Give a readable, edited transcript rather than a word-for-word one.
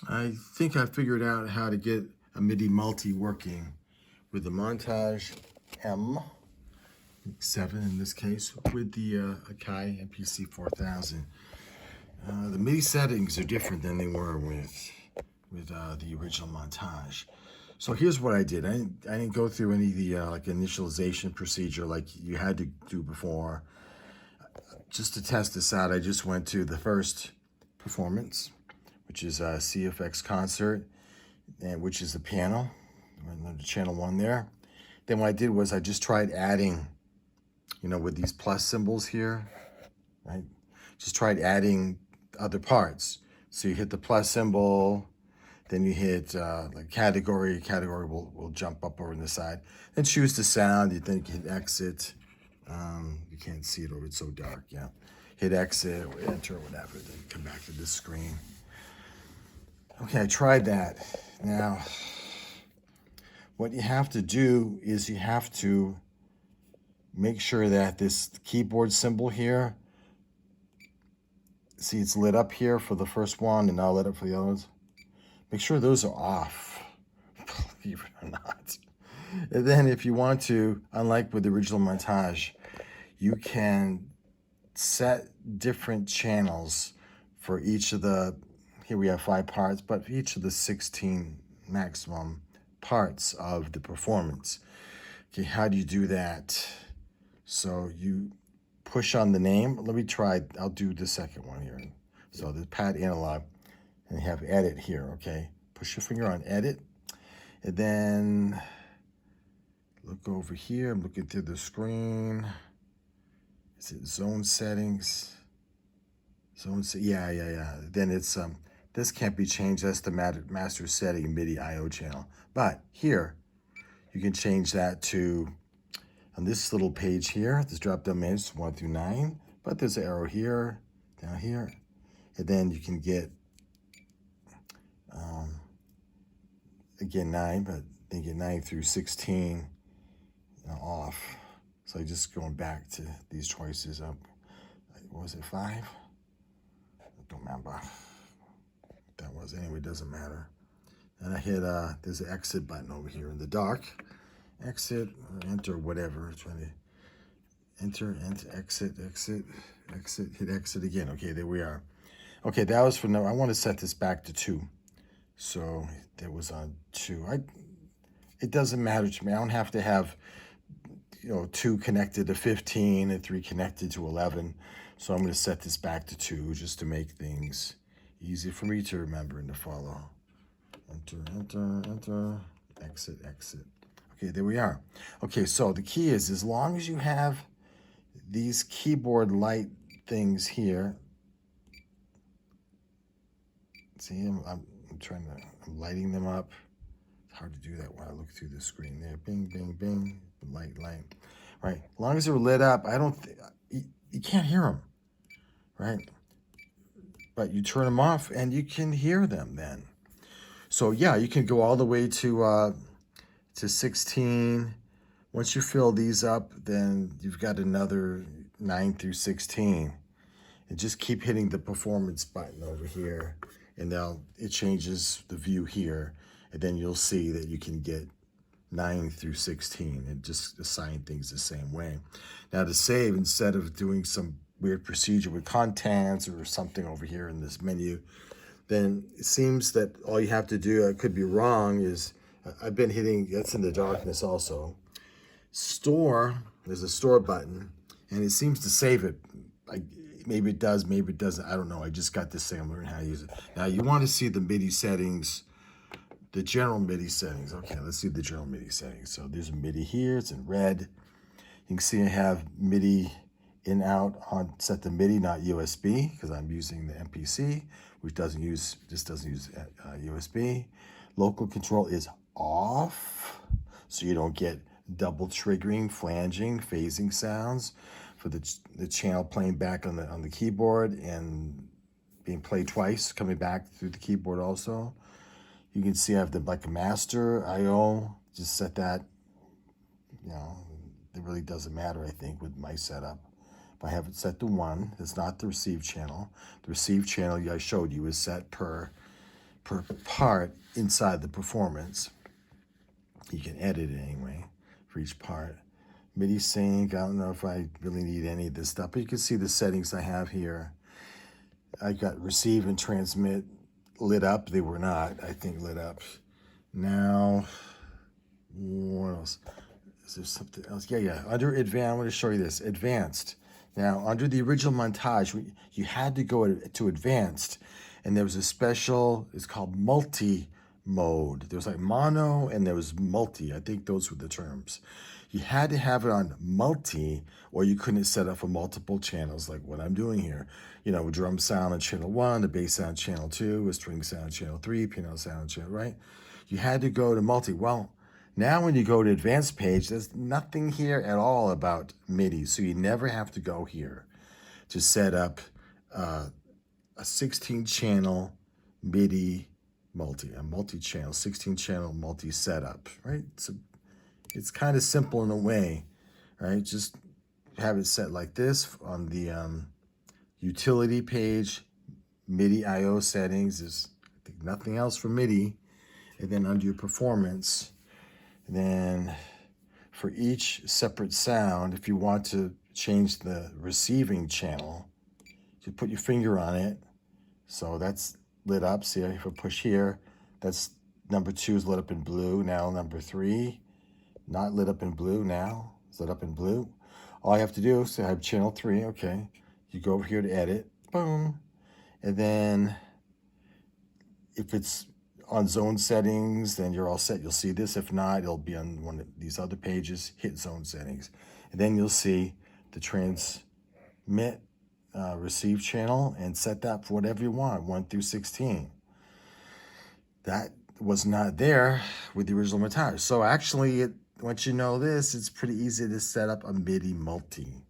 I think I figured out how to get a MIDI multi working with the Montage M, 7 in this case, with the Akai MPC 4000. The MIDI settings are different than they were with the original Montage. So here's what I did. I didn't go through any of the like initialization procedure like you had to do before. Just to test this out, I just went to the first performance, which is a CFX concert, and which is the piano, the channel 1 there. Then what I did was I just tried adding, with these plus symbols here, right? Just tried adding other parts. So you hit the plus symbol, then you hit like category. Category will jump up over on the side. Then choose the sound. Then you can hit exit. You can't see it over, it's so dark, yeah. Hit exit or enter or whatever, then come back to this screen. Okay, I tried that. Now, what you have to do is you have to make sure that this keyboard symbol here, see it's lit up here for the first one and now lit up for the others. Make sure those are off, believe it or not. And then if you want to, unlike with the original Montage, you can set different channels for each of the, here we have 5 parts, but for each of the 16 maximum parts of the performance. Okay, how do you do that? So you push on the name. Let me try, I'll do the second one here. So the pad analog, and you have edit here, okay? Push your finger on edit, and then look over here. I'm looking through the screen. Is it zone settings? Yeah. Then it's, this can't be changed. That's the master setting MIDI IO channel. But here, you can change that to, on this little page here, this drop-down menu is 1 through 9, but there's an arrow here, down here, and then you can get, again 9, but then you get 9 through 16 off. So just going back to these choices up, what was it, 5? I don't remember what that was. Anyway, it doesn't matter. And I hit, there's an exit button over here in the dark. Exit, or enter, whatever. Trying to enter, exit, hit exit again. Okay, there we are. Okay, that was for no, I want to set this back to 2. So that was on 2. It doesn't matter to me. I don't have to have, 2 connected to 15 and 3 connected to 11. So I'm going to set this back to 2 just to make things easy for me to remember and to follow. Enter, exit. Okay, there we are. Okay, so the key is, as long as you have these keyboard light things here, see, I'm lighting them up. It's hard to do that while I look through the screen there. Bing, bing, bing, light. Right, as long as they're lit up, you can't hear them, right? But you turn them off and you can hear them then. So yeah, you can go all the way to 16. Once you fill these up, then you've got another 9 through 16. And just keep hitting the performance button over here, and it changes the view here, and then you'll see that you can get 9 through 16 and just assign things the same way. Now to save, instead of doing some weird procedure with contents or something over here in this menu, then it seems that all you have to do, I could be wrong, is I've been hitting, that's in the darkness also, store, there's a store button, and it seems to save it. Maybe it does, maybe it doesn't, I don't know. I just got this thing, I'm learning how to use it. Now you want to see the MIDI settings, the general MIDI settings. Okay, let's see the general MIDI settings. So there's MIDI here, it's in red. You can see I have MIDI in, out, on, set to MIDI, not USB, because I'm using the MPC, which doesn't use USB. Local control is off, so you don't get double triggering, flanging, phasing sounds for the channel playing back on the keyboard and being played twice, coming back through the keyboard also. You can see I have like a master IO, just set that, it really doesn't matter, I think, with my setup. If I have it set to 1, it's not the receive channel. The receive channel I showed you is set per per part inside the performance. You can edit it anyway for each part. MIDI sync, I don't know if I really need any of this stuff, but you can see the settings I have here. I got receive and transmit lit up. They were not, I think, lit up. Now, what else? Is there something else? Yeah. Under advanced, I'm going to show you this. Advanced. Now, under the original montage, you had to go to advanced, and there was a special, it's called multi mode. There was like mono and there was multi. I think those were the terms. You had to have it on multi, or you couldn't set up for multiple channels like what I'm doing here. You know, drum sound on channel 1, the bass sound channel 2, a string sound channel 3, piano sound channel, right? You had to go to multi. Well, now when you go to advanced page, there's nothing here at all about MIDI, so you never have to go here to set up a 16-channel MIDI a multi-channel, 16-channel multi-setup, right? So it's kind of simple in a way, right? Just have it set like this on the utility page, MIDI I/O settings. There's I think nothing else for MIDI. And then under your performance, and then for each separate sound, if you want to change the receiving channel, you put your finger on it. So that's lit up. See, if I push here, that's number 2 is lit up in blue. Now number 3, not lit up in blue now. It's lit up in blue. All I have to do is I have channel 3, okay. You go over here to edit, boom. And then if it's on zone settings, then you're all set. You'll see this. If not, it'll be on one of these other pages, hit zone settings. And then you'll see the transmit receive channel and set that for whatever you want, 1 through 16. That was not there with the original montage. So actually, once you know this, it's pretty easy to set up a MIDI multi.